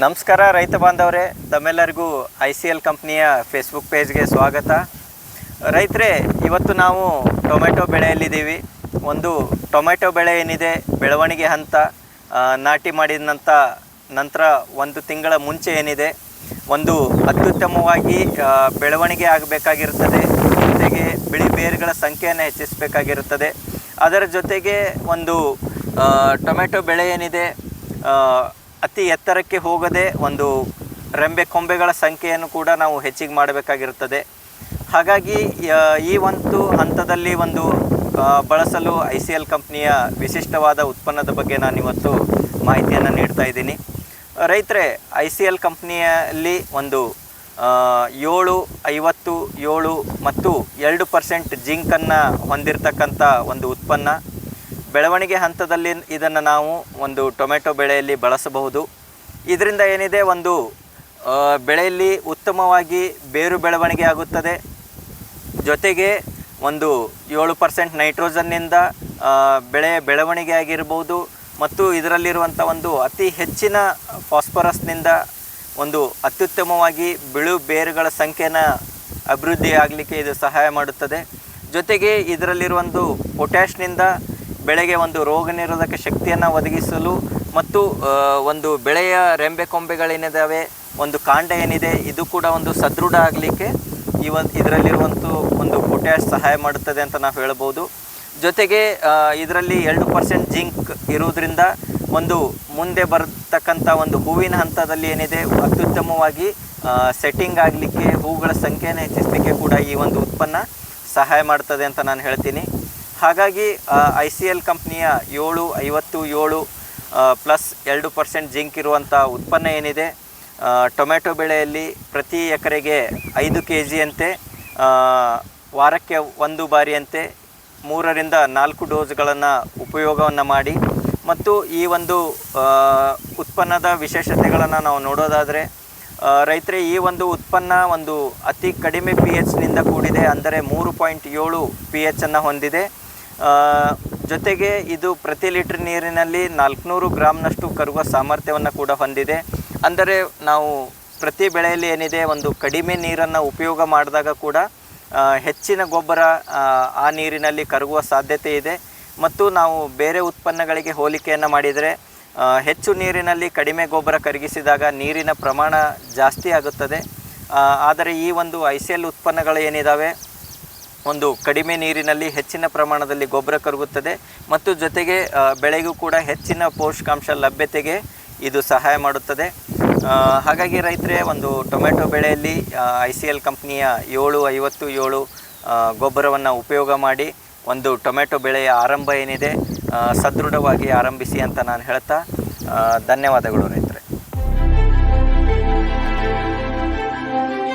ನಮಸ್ಕಾರ ರೈತ ಬಾಂಧವರೇ, ತಮ್ಮೆಲ್ಲರಿಗೂ ICL ಕಂಪ್ನಿಯ ಫೇಸ್ಬುಕ್ ಪೇಜ್ಗೆ ಸ್ವಾಗತ. ರೈತರೇ, ಇವತ್ತು ನಾವು ಟೊಮೆಟೊ ಬೆಳೆಯಲ್ಲಿದ್ದೀವಿ. ಒಂದು ಟೊಮೆಟೊ ಬೆಳೆ ಏನಿದೆ, ಬೆಳವಣಿಗೆ ಹಂತ, ನಾಟಿ ಮಾಡಿದ ನಂತರ ಒಂದು ತಿಂಗಳ ಮುಂಚೆ ಏನಿದೆ, ಒಂದು ಅತ್ಯುತ್ತಮವಾಗಿ ಬೆಳವಣಿಗೆ ಆಗಬೇಕಾಗಿರುತ್ತದೆ. ಜೊತೆಗೆ ಬಿಳಿ ಬೇರುಗಳ ಸಂಖ್ಯೆಯನ್ನು ಹೆಚ್ಚಿಸಬೇಕಾಗಿರುತ್ತದೆ. ಅದರ ಜೊತೆಗೆ ಒಂದು ಟೊಮೆಟೊ ಬೆಳೆ ಏನಿದೆ, ಅತಿ ಎತ್ತರಕ್ಕೆ ಹೋಗದೆ ಒಂದು ರೆಂಬೆ ಕೊಂಬೆಗಳ ಸಂಖ್ಯೆಯನ್ನು ಕೂಡ ನಾವು ಹೆಚ್ಚಿಗೆ ಮಾಡಬೇಕಾಗಿರುತ್ತದೆ. ಹಾಗಾಗಿ ಈ ಒಂದು ಹಂತದಲ್ಲಿ ಬಳಸಲು ICL ಕಂಪ್ನಿಯ ವಿಶಿಷ್ಟವಾದ ಉತ್ಪನ್ನದ ಬಗ್ಗೆ ನಾನಿವತ್ತು ಮಾಹಿತಿಯನ್ನು ನೀಡ್ತಾ ಇದ್ದೀನಿ. ರೈತರೇ, ICL ಕಂಪ್ನಿಯಲ್ಲಿ 7-57 ಮತ್ತು 2% ಜಿಂಕನ್ನು ಹೊಂದಿರತಕ್ಕಂಥ ಒಂದು ಉತ್ಪನ್ನ. ಬೆಳವಣಿಗೆ ಹಂತದಲ್ಲಿ ಇದನ್ನು ನಾವು ಒಂದು ಟೊಮೆಟೊ ಬೆಳೆಯಲ್ಲಿ ಬಳಸಬಹುದು. ಇದರಿಂದ ಏನಿದೆ, ಒಂದು ಬೆಳೆಯಲ್ಲಿ ಉತ್ತಮವಾಗಿ ಬೇರು ಬೆಳವಣಿಗೆ ಆಗುತ್ತದೆ. ಜೊತೆಗೆ 7% ನೈಟ್ರೋಜನ್ನಿಂದ ಬೆಳೆಯ ಬೆಳವಣಿಗೆ ಆಗಿರ್ಬೋದು, ಮತ್ತು ಇದರಲ್ಲಿರುವಂಥ ಅತಿ ಹೆಚ್ಚಿನ ಫಾಸ್ಫರಸ್ನಿಂದ ಅತ್ಯುತ್ತಮವಾಗಿ ಬಿಳು ಬೇರುಗಳ ಸಂಖ್ಯೆನ ಅಭಿವೃದ್ಧಿ ಆಗಲಿಕ್ಕೆ ಇದು ಸಹಾಯ ಮಾಡುತ್ತದೆ. ಜೊತೆಗೆ ಇದರಲ್ಲಿರುವ ಪೊಟ್ಯಾಷ್ನಿಂದ ಬೆಳೆಗೆ ರೋಗ ನಿರೋಧಕ ಶಕ್ತಿಯನ್ನು ಒದಗಿಸಲು ಮತ್ತು ಬೆಳೆಯ ರೆಂಬೆ ಕೊಂಬೆಗಳೇನಿದ್ದಾವೆ, ಕಾಂಡ ಏನಿದೆ, ಇದು ಕೂಡ ಸದೃಢ ಆಗಲಿಕ್ಕೆ ಇದರಲ್ಲಿರುವಂಥ ಪೊಟ್ಯಾಷ್ ಸಹಾಯ ಮಾಡುತ್ತದೆ ಅಂತ ನಾವು ಹೇಳ್ಬೋದು. ಜೊತೆಗೆ ಇದರಲ್ಲಿ 2% ಜಿಂಕ್ ಇರುವುದರಿಂದ ಮುಂದೆ ಬರತಕ್ಕಂಥ ಹೂವಿನ ಹಂತದಲ್ಲಿ ಏನಿದೆ, ಅತ್ಯುತ್ತಮವಾಗಿ ಸೆಟ್ಟಿಂಗ್ ಆಗಲಿಕ್ಕೆ, ಹೂಗಳ ಸಂಖ್ಯೆಯನ್ನು ಹೆಚ್ಚಿಸಲಿಕ್ಕೆ ಕೂಡ ಈ ಉತ್ಪನ್ನ ಸಹಾಯ ಮಾಡ್ತದೆ ಅಂತ ನಾನು ಹೇಳ್ತೀನಿ. ಹಾಗಾಗಿ ICL ಕಂಪ್ನಿಯ 7-57 ಪ್ಲಸ್ 2% ಜಿಂಕ್ ಇರುವಂಥ ಉತ್ಪನ್ನ ಏನಿದೆ, ಟೊಮೆಟೊ ಬೆಳೆಯಲ್ಲಿ ಪ್ರತಿ ಎಕರೆಗೆ 5 kgಯಂತೆ, ವಾರಕ್ಕೆ 1 ಬಾರಿಯಂತೆ 3ರಿಂದ 4 ಡೋಸ್ಗಳನ್ನು ಉಪಯೋಗವನ್ನು ಮಾಡಿ, ಮತ್ತು ಈ ಉತ್ಪನ್ನದ ವಿಶೇಷತೆಗಳನ್ನು ನಾವು ನೋಡೋದಾದರೆ, ರೈತರೇ, ಈ ಉತ್ಪನ್ನ ಅತಿ ಕಡಿಮೆ pHನಿಂದ ಕೂಡಿದೆ. ಅಂದರೆ 3.7 pHನ್ನು ಹೊಂದಿದೆ. ಜೊತೆಗೆ ಇದು ಪ್ರತಿ ಲೀಟ್ರ್ ನೀರಿನಲ್ಲಿ 400 ಗ್ರಾಮ್ನಷ್ಟು ಕರಗುವ ಸಾಮರ್ಥ್ಯವನ್ನು ಕೂಡ ಹೊಂದಿದೆ. ಅಂದರೆ ನಾವು ಪ್ರತಿ ಬೆಳೆಯಲ್ಲಿ ಏನಿದೆ, ಕಡಿಮೆ ನೀರನ್ನು ಉಪಯೋಗ ಮಾಡಿದಾಗ ಕೂಡ ಹೆಚ್ಚಿನ ಗೊಬ್ಬರ ಆ ನೀರಿನಲ್ಲಿ ಕರಗುವ ಸಾಧ್ಯತೆ ಇದೆ. ಮತ್ತು ನಾವು ಬೇರೆ ಉತ್ಪನ್ನಗಳಿಗೆ ಹೋಲಿಕೆಯನ್ನು ಮಾಡಿದರೆ, ಹೆಚ್ಚು ನೀರಿನಲ್ಲಿ ಕಡಿಮೆ ಗೊಬ್ಬರ ಕರಗಿಸಿದಾಗ ನೀರಿನ ಪ್ರಮಾಣ ಜಾಸ್ತಿ ಆಗುತ್ತದೆ. ಆದರೆ ಈ ICL ಉತ್ಪನ್ನಗಳು ಏನಿದ್ದಾವೆ, ಕಡಿಮೆ ನೀರಿನಲ್ಲಿ ಹೆಚ್ಚಿನ ಪ್ರಮಾಣದಲ್ಲಿ ಗೊಬ್ಬರ ಕರಗುತ್ತದೆ, ಮತ್ತು ಜೊತೆಗೆ ಬೆಳೆಗೂ ಕೂಡ ಹೆಚ್ಚಿನ ಪೋಷಕಾಂಶ ಲಭ್ಯತೆಗೆ ಇದು ಸಹಾಯ ಮಾಡುತ್ತದೆ. ಹಾಗಾಗಿ ರೈತರೇ, ಟೊಮೆಟೊ ಬೆಳೆಯಲ್ಲಿ ICL ಕಂಪ್ನಿಯ 7-57 ಗೊಬ್ಬರವನ್ನು ಉಪಯೋಗ ಮಾಡಿ ಟೊಮೆಟೊ ಬೆಳೆಯ ಆರಂಭ ಏನಿದೆ, ಸದೃಢವಾಗಿ ಆರಂಭಿಸಿ ಅಂತ ನಾನು ಹೇಳ್ತಾ, ಧನ್ಯವಾದಗಳು ರೈತರೇ.